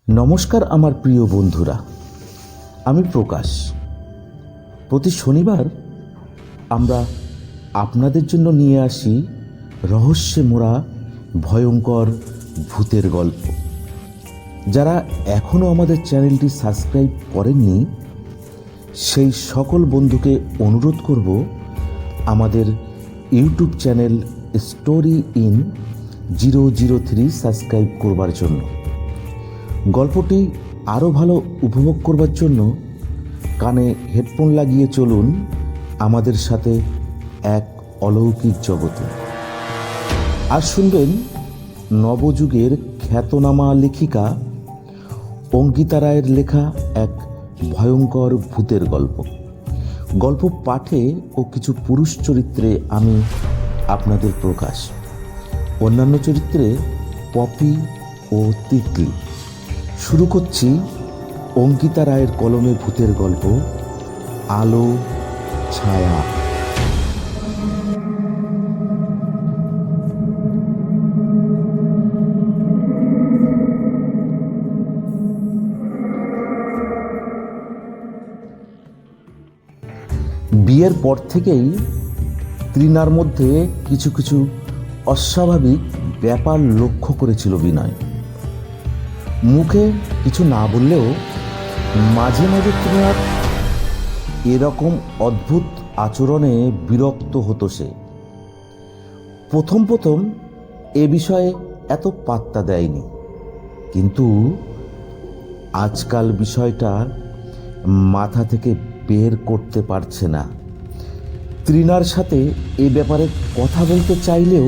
নমস্কার আমার প্রিয় বন্ধুরা, আমি প্রকাশ। প্রতি শনিবার আমরা আপনাদের জন্য নিয়ে আসি রহস্যে মোড়া ভয়ঙ্কর ভূতের গল্প। যারা এখনও আমাদের চ্যানেলটি সাবস্ক্রাইব করেননি সেই সকল বন্ধুকে অনুরোধ করব আমাদের YouTube channel story in 003 subscribe করবার জন্য। গল্পটি আরও ভালো উপভোগ করবার জন্য কানে হেডফোন লাগিয়ে চলুন আমাদের সাথে এক অলৌকিক জগতে। আর শুনবেন নবযুগের খ্যাতনামা লেখিকা অঙ্কিতা রায়ের লেখা এক ভয়ঙ্কর ভূতের গল্প। গল্প পাঠে ও কিছু পুরুষ চরিত্রে আমি আপনাদের প্রকাশ, অন্যান্য চরিত্রে পপি ও তিতলি। শুরু করছি অঙ্কিতা রায়ের কলমে ভূতের গল্প আলো ছায়া। বিয়ের পর থেকেই তৃণার মধ্যে কিছু কিছু অস্বাভাবিক ব্যাপার লক্ষ্য করেছিল বিনয়। মুখে কিছু না বললেও মাঝে মাঝে তৃণার এরকম অদ্ভুত আচরণে বিরক্ত হতো সে। প্রথম প্রথম এ বিষয়ে এত পাত্তা দেয়নি, কিন্তু আজকাল বিষয়টা মাথা থেকে বের করতে পারছে না। তৃণার সাথে এ ব্যাপারে কথা বলতে চাইলেও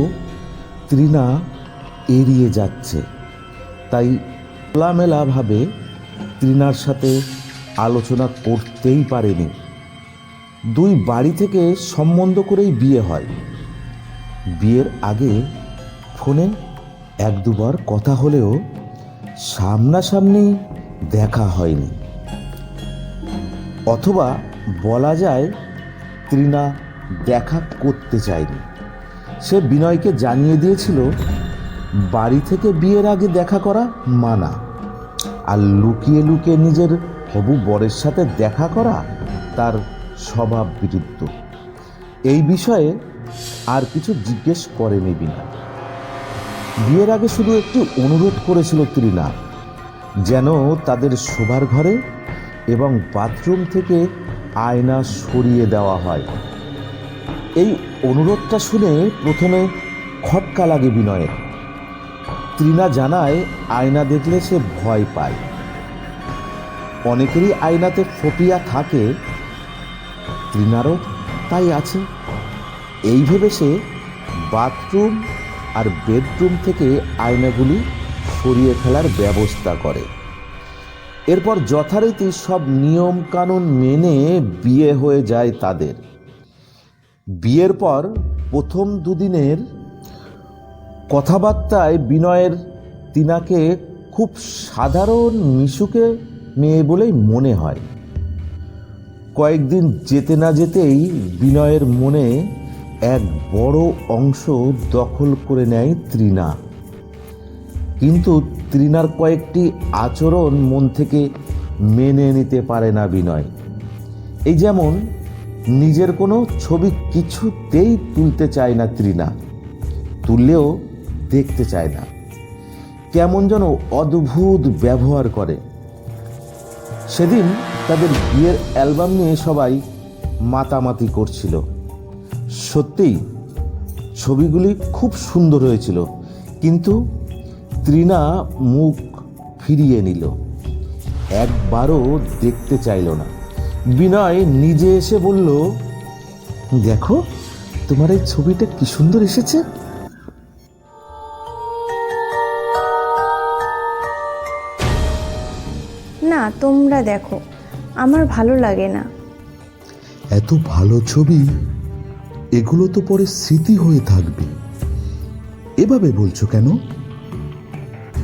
তৃণা এড়িয়ে যাচ্ছে। তাই খোলামেলাভাবে তৃণার সাথে আলোচনা করতেই পারেনি। দুই বাড়ি থেকে সম্বন্ধ করেই বিয়ে হয়। বিয়ের আগে ফোনে এক দুবার কথা হলেও সামনাসামনি দেখা হয়নি। অথবা বলা যায় তৃণা দেখা করতে চায়নি। সে বিনয়কে জানিয়ে দিয়েছিল বাড়ি থেকে বিয়ের আগে দেখা করা মানা, আর লুকিয়ে লুকিয়ে নিজের হবু বরের সাথে দেখা করা তার স্বভাব বিরুদ্ধ। এই বিষয়ে আর কিছু জিজ্ঞেস করেনি বিনয়। বিয়ের আগে শুধু একটি অনুরোধ করেছিল তৃণা, যেন তাদের শোবার ঘরে এবং বাথরুম থেকে আয়না সরিয়ে দেওয়া হয়। এই অনুরোধটা শুনে প্রথমে খটকা লাগে বিনয়ের। তৃণা জানায় আয়না দেখলে সে ভয় পায়। অনেকেরই আয়নাতে ফোবিয়া থাকে, তৃণারও তাই আছে। এই ভেবে সে বাথরুম আর বেডরুম থেকে আয়নাগুলি সরিয়ে ফেলার ব্যবস্থা করে। এরপর যথারীতি সব নিয়ম কানুন মেনে বিয়ে হয়ে যায় তাদের। বিয়ের পর প্রথম দুদিনের কথাবার্তায় বিনয়ের তৃণাকে খুব সাধারণ মিশুকে মেয়ে বলেই মনে হয়। কয়েকদিন যেতে না যেতেই বিনয়ের মনে এক বড় অংশ দখল করে নেয় তৃণা। কিন্তু তৃণার কয়েকটি আচরণ মন থেকে মেনে নিতে পারে না বিনয়। এই যেমন নিজের কোনো ছবি কিছুতেই তুলতে চায় না তৃণা, তুললেও দেখতে চায় না। কেমন যেন অদ্ভুত ব্যবহার করে। সেদিন তাদের বিয়ের অ্যালবাম নিয়ে সবাই মাতামাতি করছিল। সত্যিই ছবিগুলি খুব সুন্দর হয়েছিল, কিন্তু তৃণা মুখ ফিরিয়ে নিল, একবারও দেখতে চাইল না। বিনয় নিজে এসে বলল, দেখো তোমার এই ছবিটা কি সুন্দর এসেছে। না, তোমরা দেখো, আমার ভালো লাগে না। এত ভালো ছবি, এগুলো তো পরে স্মৃতি হয়ে থাকবে, এভাবে বলছো কেন?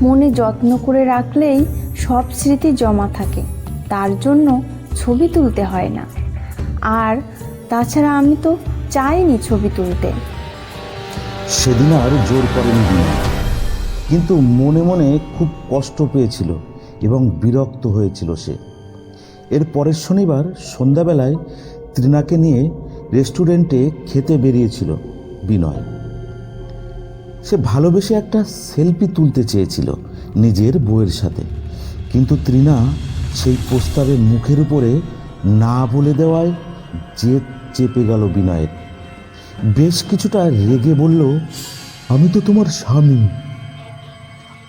মনে যত্ন করে রাখলেই সব স্মৃতি জমা থাকে, তার জন্য ছবি তুলতে হয় না। আর তাছাড়া আমি তো চায়নি ছবি তুলতে। সেদিন আর জোর করেনি বিনয়, কিন্তু মনে মনে খুব কষ্ট পেয়েছিল এবং বিরক্ত হয়েছিল সে। এর পরের শনিবার সন্ধ্যাবেলায় তৃণাকে নিয়ে রেস্টুরেন্টে খেতে বেরিয়েছিল বিনয়। সে ভালোবেসে একটা সেলফি তুলতে চেয়েছিল নিজের বউয়ের সাথে, কিন্তু তৃণা সেই প্রস্তাবে মুখের উপরে না বলে দেওয়ায় জেদ চেপে গেল বিনয়ের। বেশ কিছুটা রেগে বলল, আমি তো তোমার স্বামী,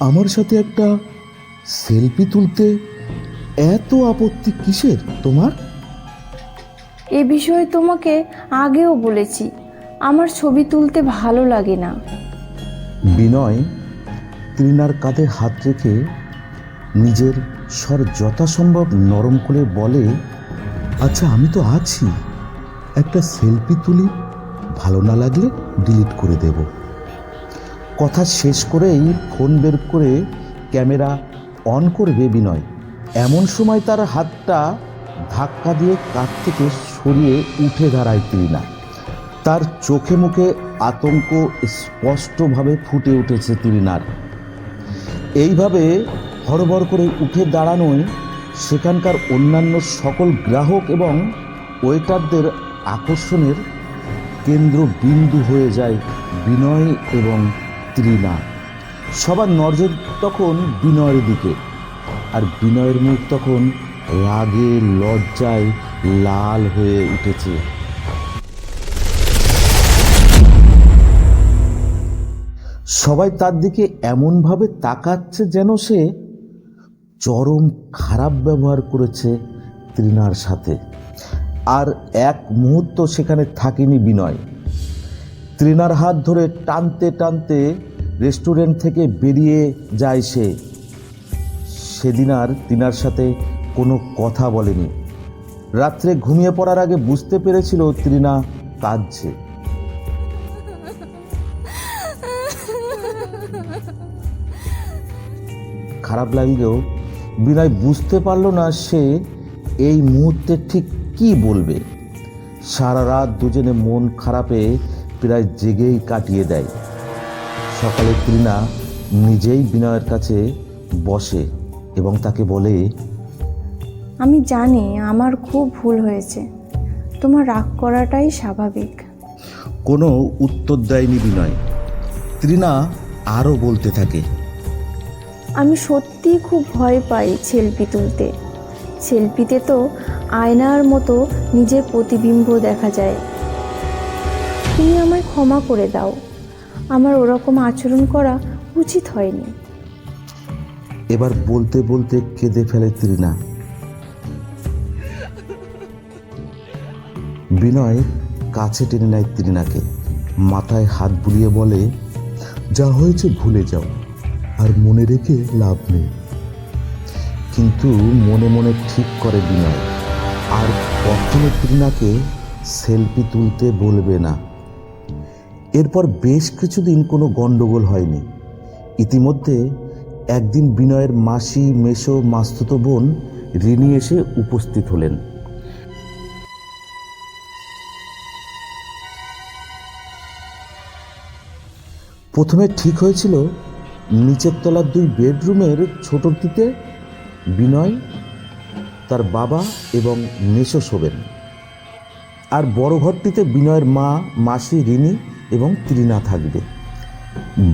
আমার সাথে একটা সেলফি তুলতে এত আপত্তি কিসের তোমার? এ বিষয়ে তোমাকে আগেও বলেছি, আমার ছবি তুলতে ভালো লাগে না। বিনয় তৃণার কাঁধে হাত রেখে নিজের স্বর যথাসম্ভব নরম করে বলে, আচ্ছা আমি তো আছি, একটা সেলফি তুলি, ভালো না লাগলে ডিলিট করে দেব। কথা শেষ করেই ফোন বের করে ক্যামেরা অন করবে বিনয়। এমন সময় তার হাতটা ধাক্কা দিয়ে কাঁধ থেকে সরিয়ে উঠে দাঁড়ায় তৃণা। তার চোখে মুখে আতঙ্ক স্পষ্টভাবে ফুটে উঠেছে তৃণার। এইভাবে হড়বড় করে উঠে দাঁড়ানোয় সেখানকার অন্যান্য সকল গ্রাহক এবং ওয়েটারদের আকর্ষণের কেন্দ্রবিন্দু হয়ে যায় বিনয় এবং তৃণা। সবার নজর তখন বিনয়ের দিকে, আর বিনয়ের মুখ তখন রাগে লজ্জায় লাল হয়ে উঠেছে। সবাই তার দিকে এমনভাবে তাকাচ্ছে যেন সে চরম খারাপ ব্যবহার করেছে তৃণার সাথে। আর এক মুহূর্ত সেখানে থাকেনি বিনয়। তৃণার হাত ধরে টানতে টানতে রেস্টুরেন্ট থেকে বেরিয়ে যায় সে। সেদিন আর তৃণার সাথে কোনো কথা বলেনি। রাত্রে ঘুমিয়ে পড়ার আগে বুঝতে পেরেছিল তৃণা কাঁদছে। খারাপ লাগলেও বিনয় বুঝতে পারল না সে এই মুহূর্তে ঠিক কি বলবে। সারা রাত দুজনে মন খারাপে প্রায় জেগেই কাটিয়ে দেয়। সকালে তৃণা নিজেই বিনয়ের কাছে বসে এবং তাকে বলে, আমি জানি আমার খুব ভুল হয়েছে, তোমার রাগ করাটাই স্বাভাবিক। কোনো উত্তর দেয়নি বিনয়। তৃণা আরও বলতে থাকে, আমি সত্যিই খুব ভয় পাই সেলফি তুলতে। সেলফিতে তো আয়নার মতো নিজের প্রতিবিম্ব দেখা যায়। তুমি আমায় ক্ষমা করে দাও, আমার ওরকম আচরণ করা উচিত হয়নি। এবার বলতে বলতে কেঁদে ফেলে তৃণা। বিনয় কাছে টেনে নেয় তৃণাকে, মাথায় হাত বুলিয়ে বলে, যা হয়েছে ভুলে যাও, আর মনে রেখে লাভ নেই। কিন্তু মনে মনে ঠিক করে বিনয় আর কখনো তৃণাকে সেলফি তুলতে বলবে না। এরপর বেশ কিছুদিন কোনো গন্ডগোল হয়নি। ইতিমধ্যে একদিন বিনয়ের মাসি, মেসো, মাস্তুতো বোন রিনি এসে উপস্থিত হলেন। প্রথমে ঠিক হয়েছিল নিচের তলার 2 বেডরুমের ছোটটিতে বিনয়, তার বাবা এবং মেসো শোবেন, আর বড় ঘরটিতে বিনয়ের মা, মাসি, রিনি এবং তৃণা থাকবে।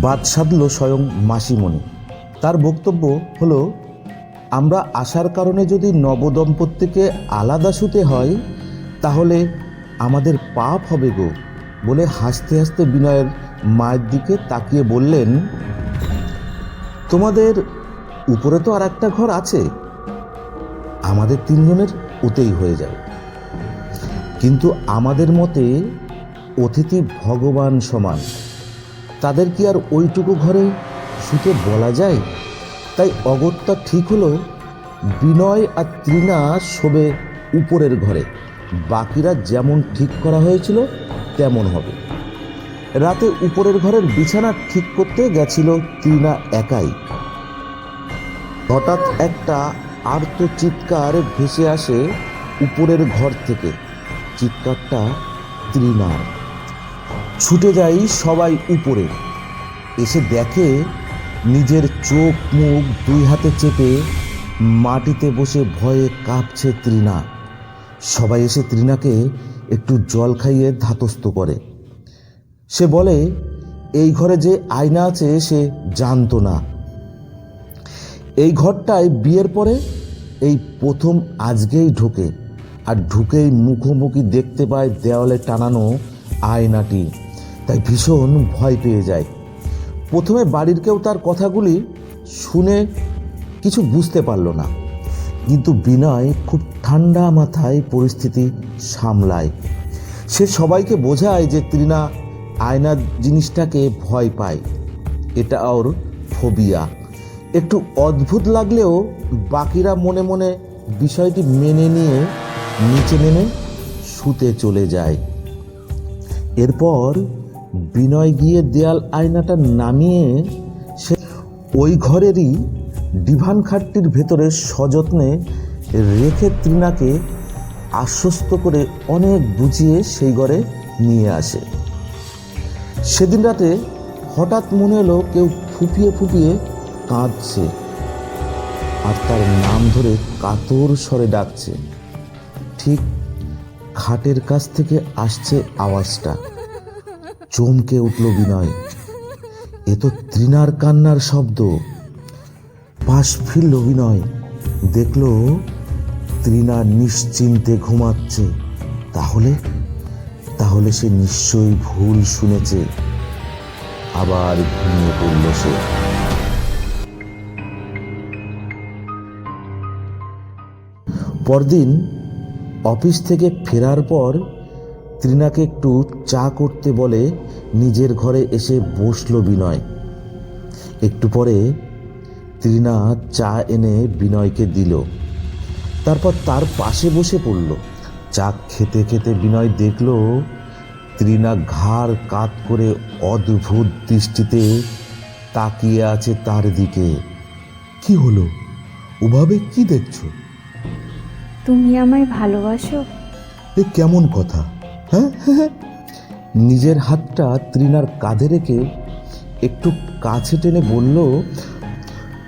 বাদ সাধল স্বয়ং মাসিমণি। তার বক্তব্য হলো, আমরা আসার কারণে যদি নবদম্পতিকে আলাদা শুতে হয় তাহলে আমাদের পাপ হবে গো, বলে হাসতে হাসতে বিনয়ের মায়ের দিকে তাকিয়ে বললেন, তোমাদের উপরে তো আর একটা ঘর আছে, আমাদের 3 জনের ওতেই হয়ে যাবে। কিন্তু আমাদের মতে অতিথি ভগবান সমান, তাদের কি আর ওইটুকু ঘরে শুতে বলা যায়? তাই অগত্যা ঠিক হলো বিনয় আর তৃণা শোবে উপরের ঘরে, বাকিরা যেমন ঠিক করা হয়েছিল তেমন হবে। রাতে উপরের ঘরের বিছানা ঠিক করতে গেছিল তৃণা একাই। হঠাৎ একটা আর্ত চিৎকার ভেসে আসে উপরের ঘর থেকে। চিৎকারটা তৃণার। ছুটে যাই সবাই উপরে, এসে দেখে নিজের চোখ মুখ দুই হাতে চেপে মাটিতে বসে ভয়ে কাঁপছে তৃণা। সবাই এসে তৃণাকে একটু জল খাইয়ে ধাতস্থ করে। সে বলে এই ঘরে যে আয়না আছে সে জানতো না। এই ঘরটায় বিয়ের পরে এই প্রথম আজকেই ঢোকে, আর ঢুকেই মুখোমুখি দেখতে পায় দেওয়ালে টানানো আয়নাটি, তাই ভীষণ ভয় পেয়ে যায়। প্রথমে বাড়ির কেউ তার কথাগুলি শুনে কিছু বুঝতে পারল না, কিন্তু বিনয় খুব ঠান্ডা মাথায় পরিস্থিতি সামলায়। সে সবাইকে বোঝায় যে তৃণা আয়না জিনিসটাকে ভয় পায়, এটা ওর ফোবিয়া। একটু অদ্ভুত লাগলেও বাকিরা মনে মনে বিষয়টি মেনে নিয়ে নিচে নেমে শুতে চলে যায়। এরপর বিনয় গিয়ে দেয়াল আয়নাটা নামিয়ে সে ওই ঘরেরই ডিভান খাটটির ভেতরে সযত্নে রেখে তৃণাকে আশ্বস্ত করে অনেক বুঝিয়ে সেই ঘরে নিয়ে আসে। সেদিন রাতে হঠাৎ মনে হলো কেউ ফুপিয়ে ফুপিয়ে কাঁদছে, আর তার নাম ধরে কাতর স্বরে ডাকছে। ঠিক খাটের কাছ থেকে আসছে আওয়াজটা। চমকে উঠল বিনয়, এ তো তৃণার কান্নার শব্দ। পাশ ফিরল বিনয়, দেখল তৃণা নিশ্চিন্তে ঘুমাচ্ছে। তাহলে সে নিশ্চয়ই ভুল শুনেছে। আবার ঘুমিয়ে পড়ল সে। পরদিন অফিস থেকে ফেরার পর তৃণাকে একটু চা করতে বলে নিজের ঘরে এসে বসল বিনয়। একটু পরে তৃণা চা এনে বিনয়কে দিল, তারপর তার পাশে বসে পড়ল। চা খেতে খেতে বিনয় দেখল তৃণা ঘাড় কাত করে অদ্ভুত দৃষ্টিতে তাকিয়ে আছে তার দিকে। কি হলো, ওভাবে কি দেখছো? তুমি আমায় ভালোবাসো? এ কেমন কথা? হ্যাঁ, নিজের হাতটা তৃণার কাঁধে রেখে একটু কাছে টেনে বলল,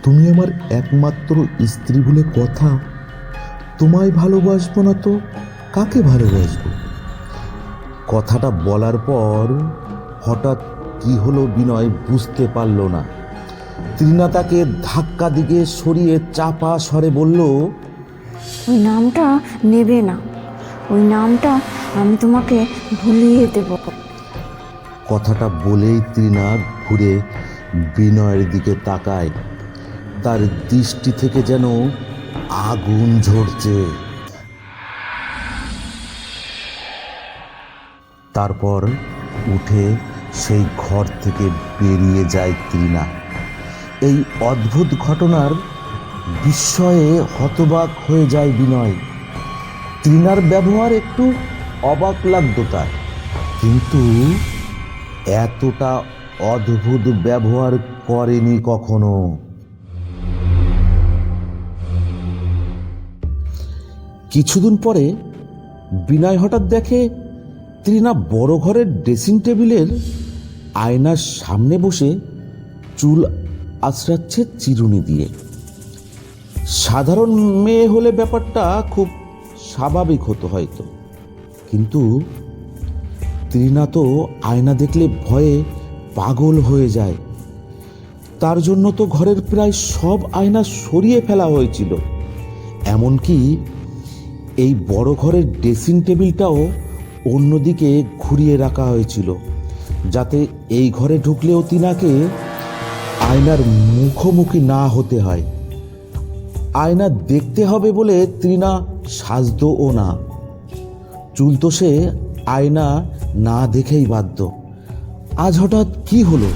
তুমি আমার একমাত্র স্ত্রী বলে কথা। তোমায় ভালোবাসবো না তো কাকে ভালোবাসবো? কথাটা বলার পর হঠাৎ কি হলো বিনয় বুঝতে পারল না। তৃণা তাকে ধাক্কা দিকে সরিয়ে চাপা স্বরে বলল, ওই নামটা নেবে না, ওই নামটা আমি তোমাকে ভুলিয়ে দেব। কথাটা বলেই তৃণা ঘুরে বিনয়ের দিকে তাকায়। তার দৃষ্টি থেকে যেন আগুন ঝরছে। তারপর উঠে সেই ঘর থেকে বেরিয়ে যায় তৃণা। এই অদ্ভুত ঘটনার বিস্ময়ে হতবাক হয়ে যায় বিনয়। তৃণার ব্যবহার একটু অবাক লাগতো তার, কিন্তু এতটা অদ্ভুত ব্যবহার করেনি কখনো। কিছুদিন পরে বিনয় হঠাৎ দেখে তৃণা বড় ঘরের ড্রেসিং টেবিলের আয়নার সামনে বসে চুল আঁচড়াচ্ছে চিরুনি দিয়ে। সাধারণ মেয়ে হলে ব্যাপারটা খুব স্বাভাবিক হতো হয়তো, কিন্তু তৃণা তো আয়না দেখলে ভয়ে পাগল হয়ে যায়। তার জন্য তো ঘরের প্রায় সব আয়না সরিয়ে ফেলা হয়েছিল, এমনকি এই বড় ঘরের ড্রেসিং টেবিলটাও অন্যদিকে ঘুরিয়ে রাখা হয়েছিল, যাতে এই ঘরে ঢুকলেও তৃণাকে আয়নার মুখোমুখি না হতে হয়। আয়না দেখতে হবে বলে তৃণা সাজতও না। চুল তো সে আয়না না দেখেই বাধ্য। আজ হঠাৎ কি হলো?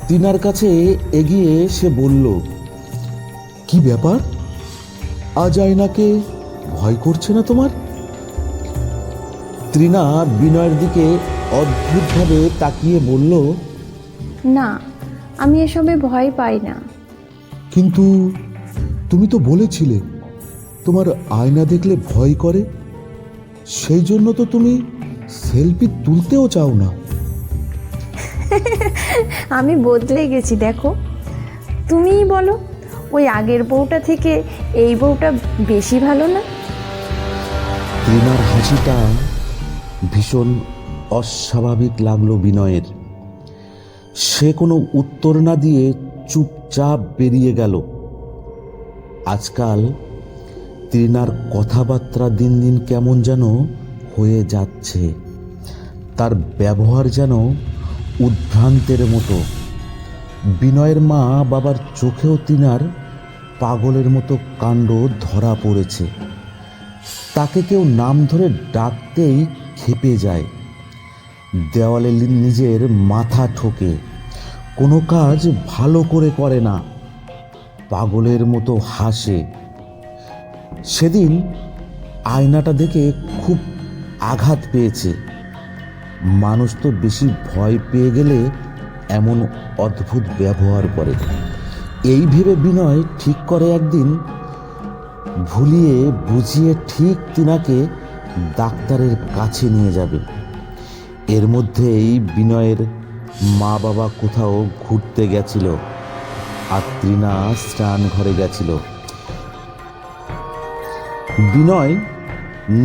তৃণার কাছে এগিয়ে সে বলল, কি ব্যাপার? আজ আয়নাকে ভয় করছে না তোমার? তৃণা বিনয়ের দিকে অদ্ভুতভাবে তাকিয়ে বলল, না, আমি এসবে ভয় পাই না। কিন্তু তুমি তো বলেছিলে তোমার আয়না দেখলে ভয় করে, সেই জন্য তো তুমি সেলফি তুলতেও চাও না। আমি বদলে গেছি দেখো। তুমিই বলো, ওই আগের বউটা থেকে এই বউটা বেশি ভালো না? তৃণার হাসিটা ভীষণ অস্বাভাবিক লাগলো বিনয়ের। সে কোনো উত্তর না দিয়ে চুপচাপ বেরিয়ে গেল। আজকাল তৃণার কথাবার্তা দিন দিন কেমন যেন হয়ে যাচ্ছে। তার ব্যবহার যেন উদ্ভ্রান্তের মতো। বিনয়ের মা বাবার চোখেও তৃণার পাগলের মতো কাণ্ড ধরা পড়েছে। তাকে কেউ নাম ধরে ডাকতেই ক্ষেপে যায়, দেওয়ালে নিজের মাথা ঠোকে, কোনো কাজ ভালো করে করে না, পাগলের মতো হাসে। সেদিন আয়নাটা দেখে খুব আঘাত পেয়েছে। মানুষ তো বেশি ভয় পেয়ে গেলে এমন অদ্ভুত ব্যবহার করে। এই ভেবে বিনয় ঠিক করে একদিন ভুলিয়ে বুঝিয়ে ঠিক তিনাকে ডাক্তারের কাছে নিয়ে যাবে। এর মধ্যেই বিনয়ের মা বাবা কোথাও ঘুরতে গেছিল, আর তৃণা স্নান ঘরে গেছিল। বিনয়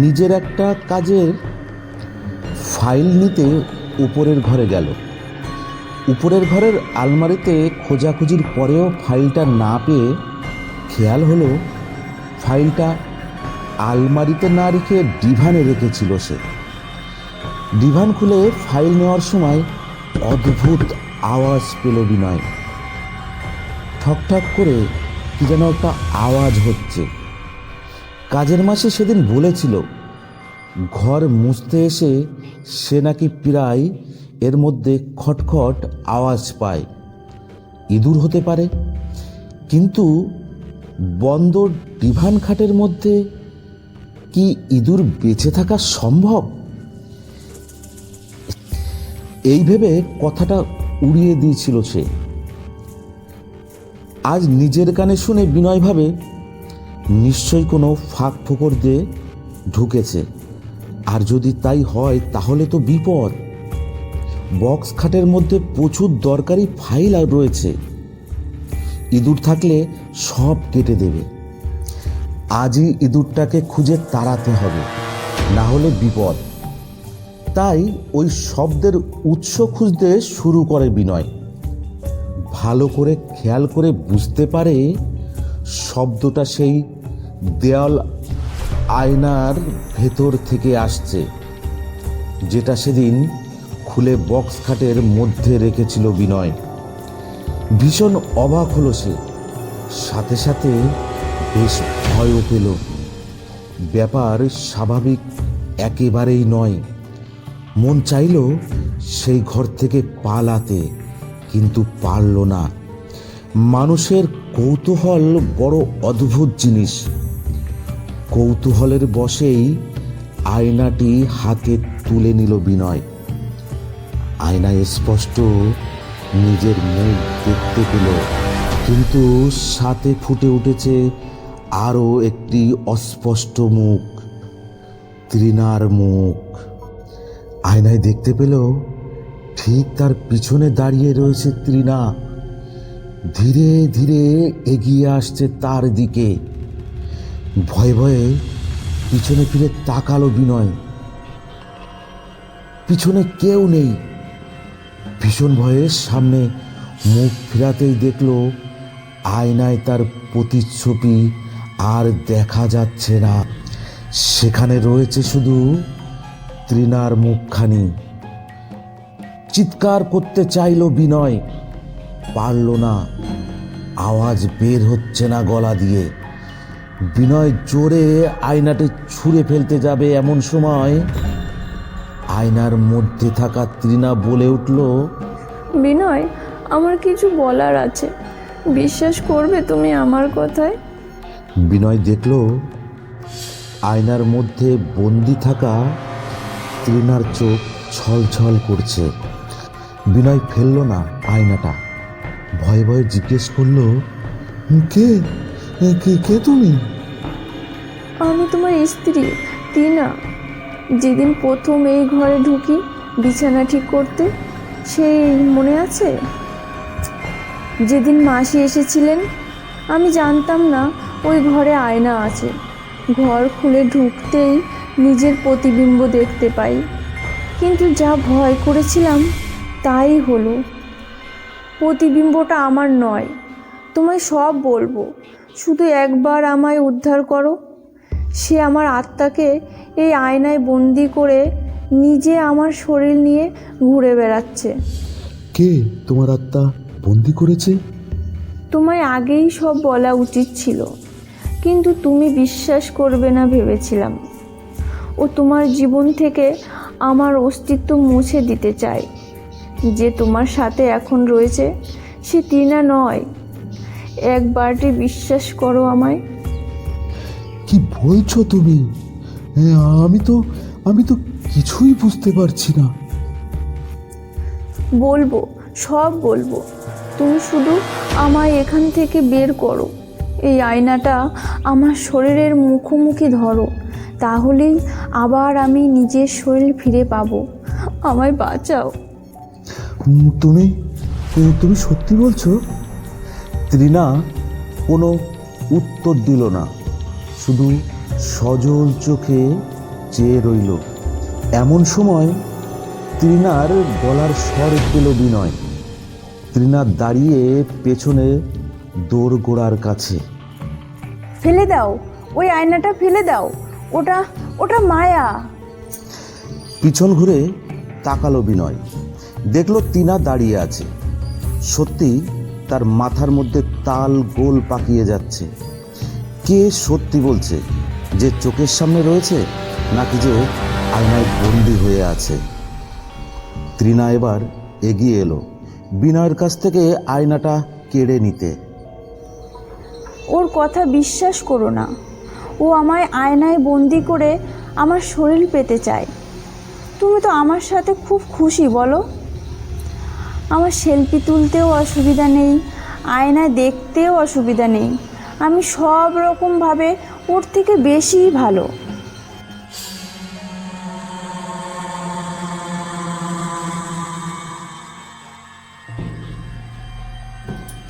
নিজের একটা কাজের ফাইল নিতে উপরের ঘরে গেল। উপরের ঘরের আলমারিতে খোঁজাখুঁজির পরেও ফাইলটা না পেয়ে খেয়াল হলো ফাইলটা আলমারিতে না রেখে ডিভানে রেখেছিল সে। ডিভান খুলে ফাইল নেওয়ার সময় অদ্ভুত আওয়াজ পেল বিনয়। ঠকঠক করে কি যেন একটা আওয়াজ হচ্ছে। কাজের মাসে সেদিন বলেছিল ঘর মুছতে এসে সে নাকি প্রায় এর মধ্যে খটখট আওয়াজ পায়। ইঁদুর হতে পারে, কিন্তু বন্ধ ডিভান খাটের মধ্যে কি ইঁদুর বেঁচে থাকা সম্ভব? এই ভেবে কথাটা উড়িয়ে দিয়েছিল সে। আজ নিজের কানে শুনে বিনয় ভাবে নিশ্চয়ই কোনো ফাঁক ফোকর দিয়ে ঢুকেছে, আর যদি তাই হয় তাহলে তো বিপদ। বক্স খাটের মধ্যে প্রচুর দরকারি ফাইল আর রয়েছে, ইঁদুর থাকলে সব কেটে দেবে। আজই ইঁদুরটাকে খুঁজে তাড়াতে হবে, না হলে বিপদ। তাই ওই শব্দের উৎস খুঁজতে শুরু করে বিনয়। ভালো করে খেয়াল করে বুঝতে পারে শব্দটা সেই দেওয়াল আয়নার ভেতর থেকে আসছে, যেটা সেদিন খুলে বক্স খাটের মধ্যে রেখেছিল বিনয়। ভীষণ অবাক হলো সে, সাথে সাথে বেশ ভয়ও পেল। ব্যাপার স্বাভাবিক একেবারেই নয়। মন চাইল সেই ঘর থেকে পালাতে, কিন্তু পারল না। মানুষের কৌতূহল বড় অদ্ভুত জিনিস। কৌতূহলের বশেই আয়নাটি হাতে তুলে নিল বিনয়। আয়নায় স্পষ্ট নিজের মুখ দেখতে পেল, কিন্তু সাথে ফুটে উঠেছে আরও একটি অস্পষ্ট মুখ, তৃণার মুখ। আয়নায় দেখতে পেল ঠিক তার পিছনে দাঁড়িয়ে রয়েছে তৃণা। ধীরে ধীরে এগিয়ে আসছে তার দিকে। ভয়ে ভয়ে পিছনে ফিরে তাকালো বিনয়। পিছনে কেউ নেই। ভীষণ ভয়ে সামনে মুখ ফেরাতেই দেখল আয়নায় তার প্রতিচ্ছবি আর দেখা যাচ্ছে না। সেখানে রয়েছে শুধু তৃণার মুখখানি। চিৎকার করতে চাইল বিনয়, পারল না। আওয়াজ বের হচ্ছে না গলা দিয়ে। বিনয় জোরে আয়নাটি ছুঁড়ে ফেলতে যাবে, এমন সময় আয়নার মধ্যে থাকা তৃণা বলে উঠল, বিনয়, আমার কিছু বলার আছে, বিশ্বাস করবে তুমি আমার কথায়? বিনয় দেখল আয়নার মধ্যে বন্দি থাকা তৃণার চোখ ছলছল করছে। বিনয় ফেলল না আয়নাটা। ভয়ে ভয়ে জিজ্ঞেস করলো, কে কে কে তুমি? আমি তোমার স্ত্রী, টিনা। যেদিন প্রথম এই ঘরে ঢুকি বিছানা ঠিক করতে, সেই মনে আছে? যেদিন মাসি এসেছিলেন, আমি জানতাম না ওই ঘরে আয়না আছে। ঘর খুলে ঢুকতেই নিজের প্রতিবিম্ব দেখতে পাই, কিন্তু যা ভয় করেছিলাম তাই হলো। প্রতিবিম্বটা আমার নয়, তোমায় সব বলবো, শুধু একবার আমায় উদ্ধার করো। সে আমার আত্মাকে এই আয়নায় বন্দি করে নিজে আমার শরীর নিয়ে ঘুরে বেড়াচ্ছে। কে তোমার আত্মা বন্দি করেছে? তোমায় আগেই সব বলা উচিত ছিল, কিন্তু তুমি বিশ্বাস করবে না ভেবেছিলাম। ও তোমার জীবন থেকে আমার অস্তিত্ব মুছে দিতে চায়। যে তোমার সাথে এখন রয়েছে সে তৃণা নয়। একবারটি বিশ্বাস করো আমায়। কি বলছো তুমি? আমি তো কিছুই বুঝতে পারছি না। বলবো, সব বলবো। তুমি শুধু আমায় এখান থেকে বের করো। এই আয়নাটা আমার শরীরের মুখোমুখি ধরো, তাহলেই আবার আমি নিজের শরীর ফিরে পাবো। আমায় বাঁচাও। তুমি তুমি সত্যি বলছো? তৃণা কোনো উত্তর দিল না, শুধু সজল চোখে চেয়ে রইল। এমন সময় তৃণার গলার স্বর পেল বিনয়। তৃণা দাঁড়িয়ে পেছনে দোরগোড়ার কাছে। ফেলে দাও, ওই আয়নাটা ফেলে দাও। ওটা ওটা মায়া। পিছন ঘুরে তাকালো বিনয়, দেখলো তৃণা দাঁড়িয়ে আছে। সত্যি তার মাথার মধ্যে তাল গোল পাকিয়ে যাচ্ছে। কে সত্যি বলছে, যে চোখের সামনে রয়েছে, নাকি যে আয়নায় বন্দি হয়ে আছে? তৃণা এবার এগিয়ে এলো বিনয়ের কাছ থেকে আয়নাটা কেড়ে নিতে। ওর কথা বিশ্বাস করো না। ও আমায় আয়নায় বন্দি করে আমার শরীর পেতে চায়। তুমি তো আমার সাথে খুব খুশি, বলো? আমার সেলফি তুলতেও অসুবিধা নেই, আয়নায় দেখতেও অসুবিধা নেই। আমি সব রকমভাবে ওর থেকে বেশিই ভালো।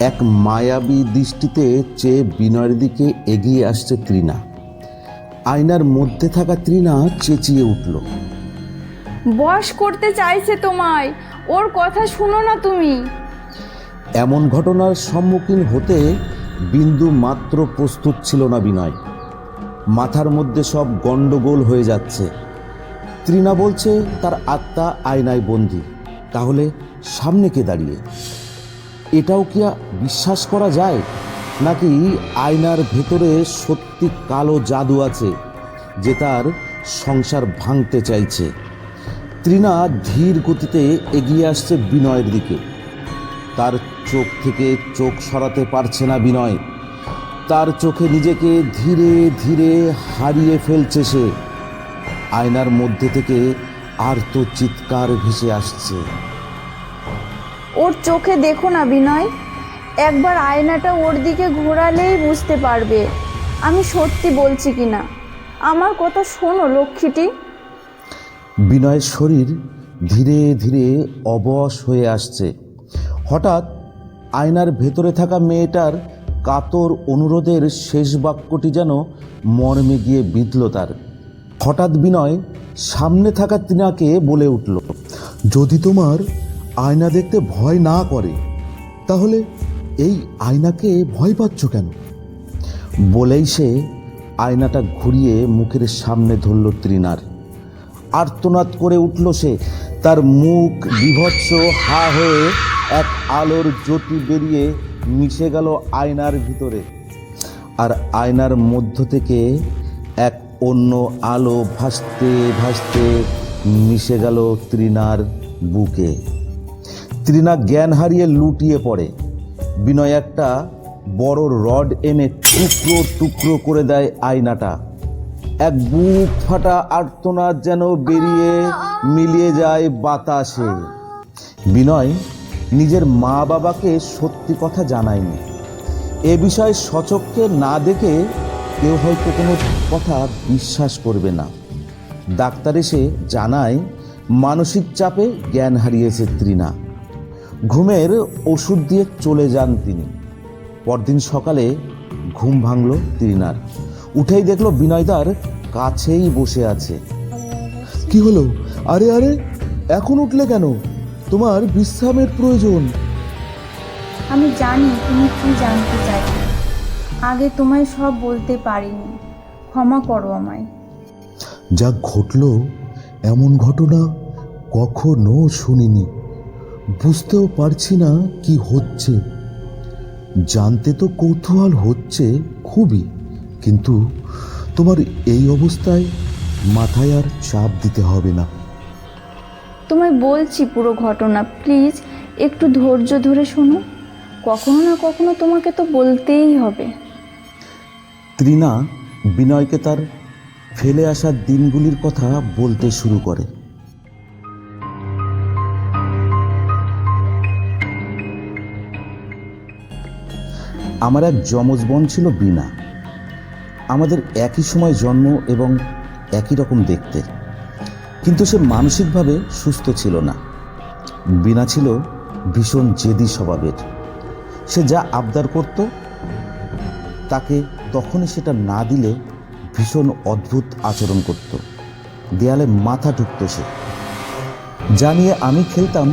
এক মায়াবী দৃষ্টিতে চেয়ে বিনয়ের দিকে এগিয়ে আসছে তৃণা। আয়নার মধ্যে থাকা তৃণা চেঁচিয়ে উঠল, বশ করতে চাইছে তোমায়, ওর কথা শুনো না তুমি। এমন ঘটনার সম্মুখীন হতে বিন্দু মাত্র প্রস্তুত ছিল না বিনয়। মাথার মধ্যে সব গন্ডগোল হয়ে যাচ্ছে। তৃণা বলছে তার আত্মা আয়নায় বন্দী, তাহলে সামনে কে দাঁড়িয়ে? এটাও কি বিশ্বাস করা যায়, নাকি আয়নার ভেতরে সত্যি কালো জাদু আছে যে তার সংসার ভাঙতে চাইছে? তৃণা ধীর গতিতে এগিয়ে আসছে বিনয়ের দিকে। তার চোখ থেকে চোখ সরাতে পারছে না বিনয়। তার চোখে নিজেকে ধীরে ধীরে হারিয়ে ফেলছে সে। আয়নার মধ্যে থেকে আর্ত চিৎকার ভেসে আসছে। ওর চোখে দেখো না বিনয়, একবার আয়নাটা ওর দিকে ঘোরালেই বুঝতে পারবে আমি সত্যি বলছি কিনা। আমার কথা শোনো লক্ষ্মীটি। বিনয়ের শরীর ধীরে ধীরে অবশ হয়ে আসছে। হঠাৎ আয়নার ভেতরে থাকা মেয়েটার কাতর অনুরোধের শেষ বাক্যটি যেন মর্মে গিয়ে বিঁধল তার। হঠাৎ বিনয় সামনে থাকা তৃণাকে বলে উঠল, যদি তোমার আয়না দেখতে ভয় না করে, তাহলে এই আয়নাকে ভয় পাচ্ছ কেন? বলেই সে আয়নাটা ঘুরিয়ে মুখের সামনে ধরল তৃণার। আর্তনাদ করে উঠল সে। তার মুখ বিভৎস হা হয়ে এক আলোর জ্যোতি বেরিয়ে মিশে গেল আয়নার ভিতরে। আর আয়নার মধ্য থেকে এক অন্য আলো ভাসতে ভাসতে মিশে গেল তৃণার বুকে। তৃণা জ্ঞান হারিয়ে লুটিয়ে পড়ে। বিনয় একটা বড় রড এনে টুকরো টুকরো করে দেয় আয়নাটা। এক বুক ফাটা আর্তনাদ যেন বেরিয়ে মিলিয়ে যায় বাতাসে। বিনয় নিজের মা বাবাকে সত্যি কথা জানায়নি। এ বিষয়ে সচক্ষে না দেখে কেউ হয়তো কোনো কথা বিশ্বাস করবে না। ডাক্তার এসে জানায় মানসিক চাপে জ্ঞান হারিয়েছে তৃণা। ঘুমের ওষুধ দিয়ে চলে যান তিনি। পরদিন সকালে ঘুম ভাঙল তৃণার। উঠেই দেখলো বিনয় তার কাছেই বসে আছে। কি হলো? আরে আরে, এখন উঠলে কেন? তোমার বিশ্রামের প্রয়োজন। আমি জানি তুমি কি জানতে চাই। আগে তোমায় সব বলতে পারিনি, ক্ষমা করো আমায়। যা ঘটলো এমন ঘটনা কখনো শুনিনি। বুঝতেও পারছি না কি হচ্ছে। জানতে তো কৌতূহল হচ্ছে খুবই, কিন্তু তোমার এই অবস্থায় মাথায় আর চাপ দিতে হবে না। তোমায় বলছি পুরো ঘটনা, প্লিজ একটু ধৈর্য ধরে শোনো। কখনো না কখনো তোমাকে তো বলতেই হবে। তৃণা বিনয়কে তার ফেলে আসা দিনগুলির কথা বলতে শুরু করে। আমার এক যমজ বোন ছিল বীণা। আমাদের একই সময় জন্ম এবং একই রকম দেখতে, কিন্তু সে মানসিকভাবে সুস্থ ছিল না। বীণা ছিল ভীষণ জেদি স্বভাবের। সে যা আবদার করত তাকে তখনই সেটা না দিলে ভীষণ অদ্ভুত আচরণ করত। দেয়ালে মাথা ঠুকত সে। জানিয়ে আমি খেলতাম,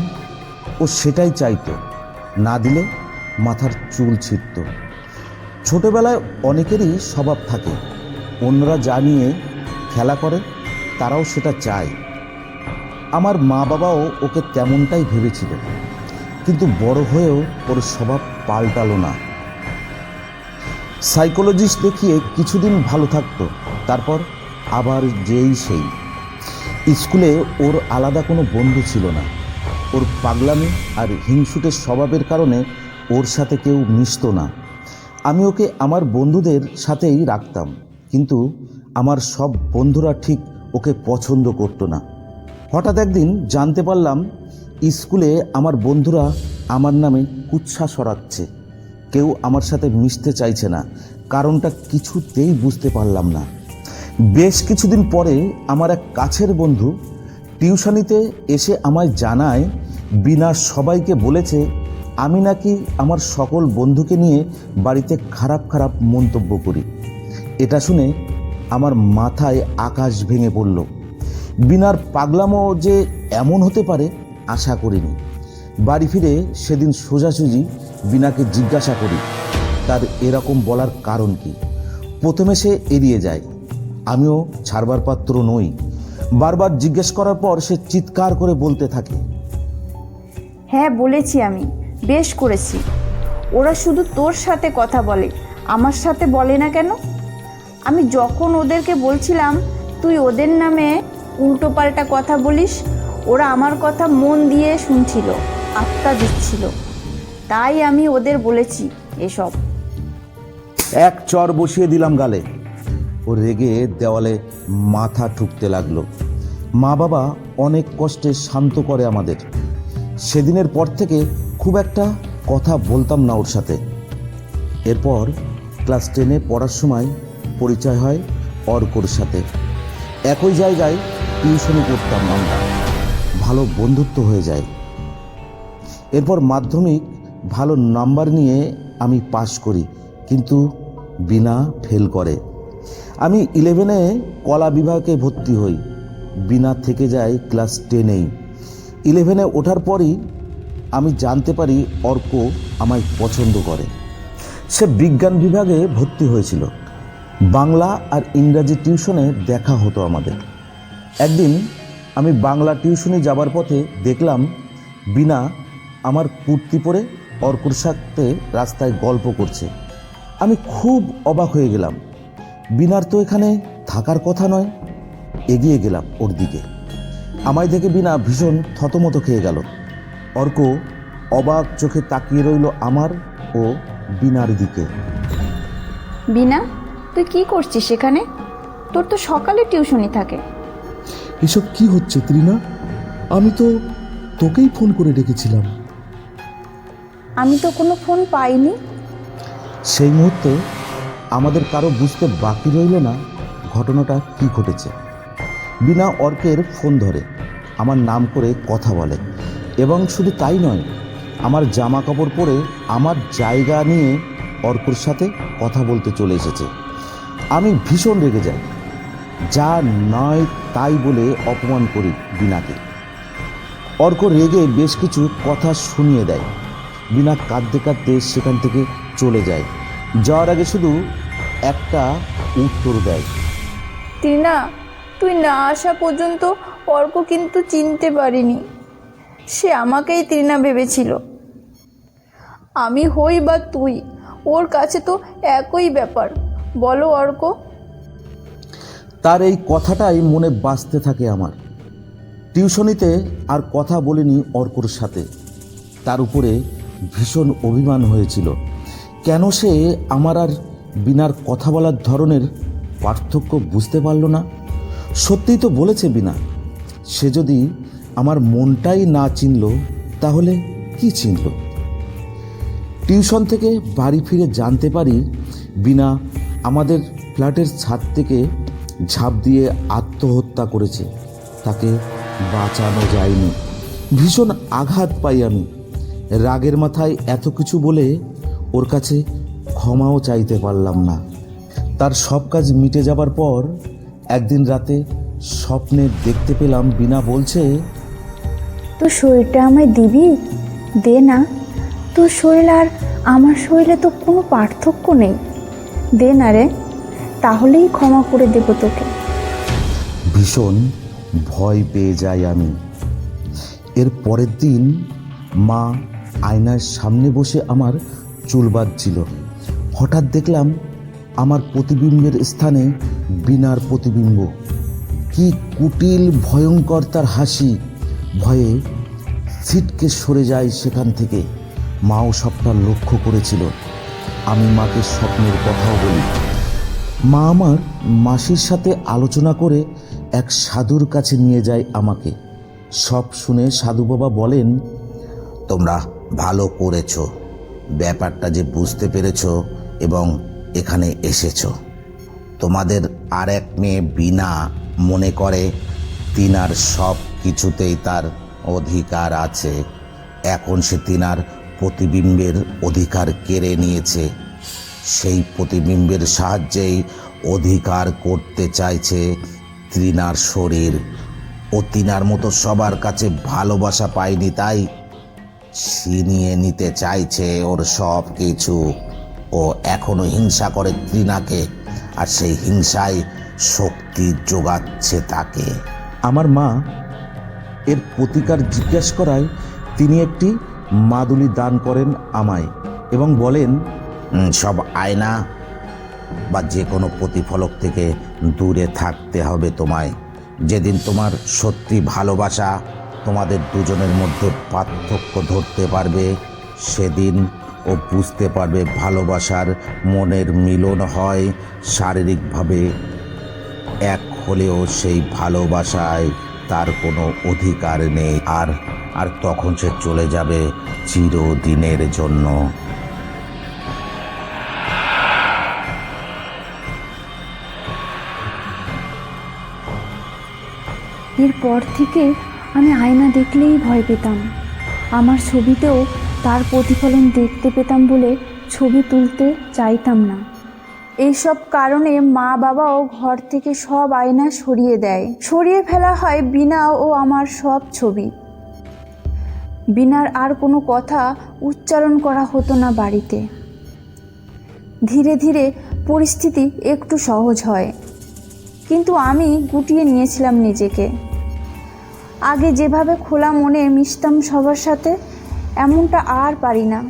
ও সেটাই চাইতো, না দিলে মাথার চুল ছিঁড়ত। ছোটবেলায় অনেকেরই স্বভাব থাকে, অন্যরা যা নিয়ে খেলা করে তারাও সেটা চায়। আমার মা বাবাও ওকে তেমনটাই ভেবেছিল, কিন্তু বড় হয়েও ওর স্বভাব পাল্টালো না। সাইকোলজিস্ট দেখিয়ে কিছুদিন ভালো থাকতো, তারপর আবার যেই সেই। স্কুলে ওর আলাদা কোনো বন্ধু ছিল না। ওর পাগলামি আর হিংসুটের স্বভাবের কারণে ওর সাথে কেউ মিশতো না। আমি ওকে আমার বন্ধুদের সাথেই রাখতাম, কিন্তু আমার সব বন্ধুরা ঠিক ওকে পছন্দ করতো না। হঠাৎ একদিন জানতে পারলাম স্কুলে আমার বন্ধুরা আমার নামে কুৎসা সরাচ্ছে। কেউ আমার সাথে মিশতে চাইছে না, কারণটা কিছুতেই বুঝতে পারলাম না। বেশ কিছুদিন পরে আমার এক কাছের বন্ধু টিউশনিতে এসে আমায় জানায় বীণা সবাইকে বলেছে আমি নাকি আমার সকল বন্ধুকে নিয়ে বাড়িতে খারাপ খারাপ মন্তব্য করি। এটা শুনে আমার মাথায় আকাশ ভেঙে পড়ল। বীণার পাগলামো যে এমন হতে পারে আশা করিনি। বাড়ি ফিরে সেদিন সোজাসুজি বীণাকে জিজ্ঞাসা করি তার এরকম বলার কারণ কি। প্রথমে সে এড়িয়ে যায়, আমিও ছাড়বার পাত্র নই। বারবার জিজ্ঞেস করার পর সে চিৎকার করে বলতে থাকে, হ্যাঁ বলেছি, আমি বেশ করেছি। ওরা শুধু তোর সাথে কথা বলে, আমার সাথে বলে না কেন? আমি যখন ওদেরকে বলছিলাম তুই ওদের নামে উল্টোপাল্টা কথা বলিস, ওরা আমার কথা মন দিয়ে শুনছিল, আত্মা দিচ্ছিল। তাই আমি ওদের বলেছি এসব। এক চর বসিয়ে দিলাম গালে। ও রেগে দেওয়ালে মাথা ঠুকতে লাগলো। মা বাবা অনেক কষ্টে শান্ত করে আমাদের। সেদিনের পর থেকে খুব একটা কথা বলতাম না ওর সাথে। এরপর ক্লাস 10-এ পড়ার সময় পরিচয় হয় অর্কর সাথে। একই জায়গায় টিউশনি করতাম আমরা, ভালো বন্ধুত্ব হয়ে যায়। এরপর মাধ্যমিক ভালো নাম্বার নিয়ে আমি পাশ করি, কিন্তু বীণা ফেল করে। আমি 11-এ কলা বিভাগে ভর্তি হই। বীণা থেকে যায় ক্লাস 10-এই। 11-এ ওঠার পরই আমি জানতে পারি অর্ক আমায় পছন্দ করে। সে বিজ্ঞান বিভাগে ভর্তি হয়েছিল। বাংলা আর ইংরাজি টিউশনে দেখা হতো আমাদের। একদিন আমি বাংলা টিউশনে যাবার পথে দেখলাম বীণা আমার কুর্তি পরে অর্কর সাথে রাস্তায় গল্প করছে। আমি খুব অবাক হয়ে গেলাম। বীণার তো এখানে থাকার কথা নয়। এগিয়ে গেলাম ওর দিকে। আমায় দেখে বীণা ভীষণ থতমত খেয়ে গেল। অর্ক অবাক চোখে তাকিয়ে রইল আমার ও বীণার দিকে। বীণা, তুই কি করছিস সেখানে? তোর তো সকালে টিউশনি থাকে। এসব কি হচ্ছে তৃণা? আমি তো তোকেই ফোন করে ডেকেছিলাম। আমি তো কোনো ফোন পাইনি। সেই মুহূর্তে আমাদের কারো বুঝতে বাকি রইল না ঘটনাটা কি ঘটেছে। বিনা অর্কের ফোন ধরে আমার নাম করে কথা বলে, এবং শুধু তাই নয়, আমার জামা কাপড় পরে আমার জায়গা নিয়ে অর্কর সাথে কথা বলতে চলে এসেছে। আমি ভীষণ রেগে যাই, যা নয় তাই বলে অপমান করি বিনাকে। অর্ক রেগে বেশ কিছু কথা শুনিয়ে দেয়। বিনা কাঁদতে কাঁদতে সেখান থেকে চলে যায়। যাওয়ার আগে শুধু একটা উত্তর দেয়, তৃণা, তুই না আসা পর্যন্ত অর্ক কিন্তু চিনতে পারিনি। সে আমাকেই তৃণা ভেবেছিল। আমি হই বা তুই, ওর কাছে তো একই ব্যাপার। বলো অর্ক। তার এই কথাটাই মনে বাজতে থাকে আমার। টিউশনিতে আর কথা বলিনি অর্কর সাথে। তার উপরে ভীষণ অভিমান হয়েছিল। কেন সে আমার আর বিনার কথা বলার ধরনের পার্থক্য বুঝতে পারল না? সত্যিই তো বলেছে বিনা, সে যদি আমার মনটাই না চিনল তাহলে কি চিনল? টিউশন থেকে বাড়ি ফিরে জানতে পারি বিনা আমাদের ফ্ল্যাটের ছাদ থেকে ঝাঁপ দিয়ে আত্মহত্যা করেছে। তাকে বাঁচানো যায়নি। ভীষণ আঘাত পাই আমি। রাগের মাথায় এত কিছু বলে ওর কাছে ক্ষমাও চাইতে পারলাম না। তার সব কাজ মিটে যাবার পর একদিন রাতে স্বপ্নে দেখতে পেলাম বিনা বলছে, তোর শরীরটা আমায় দিবি? দে না, তোর শরীর আর আমার শরীরে তো কোনো পার্থক্য নেই। দে না রে, তাহলেই ক্ষমা করে দেবো তোকে। ভীষণ ভয় পেয়ে যাই আমি। এর পরের দিন মা আয়নার সামনে বসে আমার চুল বাঁধছিল। হঠাৎ দেখলাম আমার প্রতিবিম্বের স্থানে বিনার প্রতিবিম্ব। কি কুটিল ভয়ঙ্কর তার হাসি! ভয়ে ছিটকে সরে যায় সেখান থেকে। মাও সবটা লক্ষ্য করেছিল। আমি মাকে স্বপ্নের কথাও বলি। মা আমার মাসির সাথে আলোচনা করে এক সাধুর কাছে নিয়ে যায় আমাকে। সব শুনে সাধু বাবা বলেন, তোমরা ভালো করেছো, ব্যাপারটা যে বুঝতে পেরেছো এবং এখানে এসেছো। তোমাদের আর এক মেয়ে বিনা মনে করে তিনার সব কিছুতেই তার অধিকার আছে। এখন সে তিনার প্রতিবিম্বের অধিকার কেড়ে নিয়েছে। সেই প্রতিবিম্বের সাহায্যেই অধিকার করতে চাইছে তৃণার শরীর। ও তিনার মতো সবার কাছে ভালোবাসা পায়নি, তাই ছিনিয়ে নিতে চাইছে ওর সব কিছু। ও এখনো হিংসা করে তৃণাকে, আর সেই হিংসায় শক্তি যোগাচ্ছে তাকে। আমার মা এর প্রতিকার জিজ্ঞাসা করায় তিনি একটি মাদুলি দান করেন আমায় এবং বলেন, সব আয়না বা যে কোনো প্রতিফলক থেকে দূরে থাকতে হবে তোমায়। যেদিন তোমার সত্যি ভালোবাসা তোমাদের দুজনের মধ্যে পার্থক্য ধরতে পারবে, সেদিন ও বুঝতে পারবে ভালোবাসার মনের মিলন হয় শারীরিকভাবে এক হলেও সেই ভালোবাসায় তার কোনো অধিকার নেই। আর তখন সে চলে যাবে চিরদিনের জন্য। এরপর থেকে আমি আয়না দেখলেই ভয় পেতাম। আমার ছবিতেও তার প্রতিফলন দেখতে পেতাম বলে ছবি তুলতে চাইতাম না। এইসব কারণে মা বাবাও ঘর থেকে সব আয়না সরিয়ে দেয়। সরিয়ে ফেলা হয় বিনা ও আমার সব ছবি। বিনার আর কোনো কথা উচ্চারণ করা হতো না বাড়িতে। ধীরে ধীরে পরিস্থিতি একটু সহজ হয়, কিন্তু আমি গুটিয়ে নিয়েছিলাম নিজেকে। আগে যেভাবে খোলা মনে মিশতাম সবার সাথে, এমনটা আর পারি না।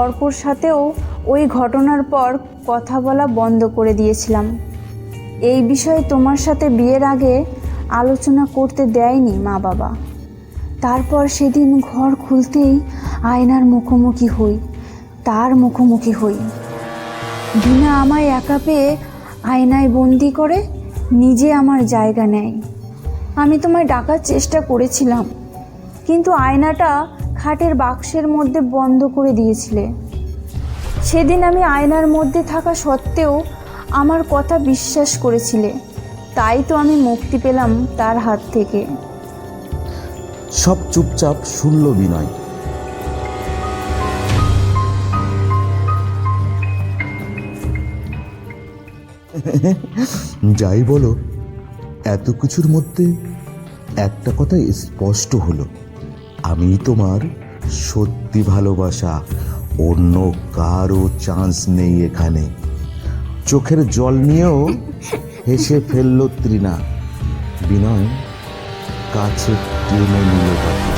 অর্কর সাথেও ওই ঘটনার পর কথা বলা বন্ধ করে দিয়েছিলাম। এই বিষয়ে তোমার সাথে বিয়ের আগে আলোচনা করতে দেয়নি মা বাবা। তারপর সেদিন ঘর খুলতেই আয়নার মুখোমুখি হই, তার মুখোমুখি হই। বিনা আমায় একা পেয়ে আয়নায় বন্দি করে নিজে আমার জায়গা নেয়। আমি তোমায় ডাকার চেষ্টা করেছিলাম, কিন্তু আয়নাটা খাটের বাক্সের মধ্যে বন্ধ করে দিয়েছিলে। সেদিন আমি আয়নার মধ্যে থাকা সত্ত্বেও আমার কথা বিশ্বাস করেছিলে। তাই তো আমি মুক্তি পেলাম তার হাত থেকে। সব চুপচাপ শুনল বিনয়। যাই বলো, এত কিছুর মধ্যে একটা কথা স্পষ্ট হলো, আমি তোমার সত্যি ভালোবাসা, অন্য কারো চান্স নেই এখানে। চোখের জল নিয়েও হেসে ফেলল তৃণা। বিনয় কাছে টেনে নিল তাকে।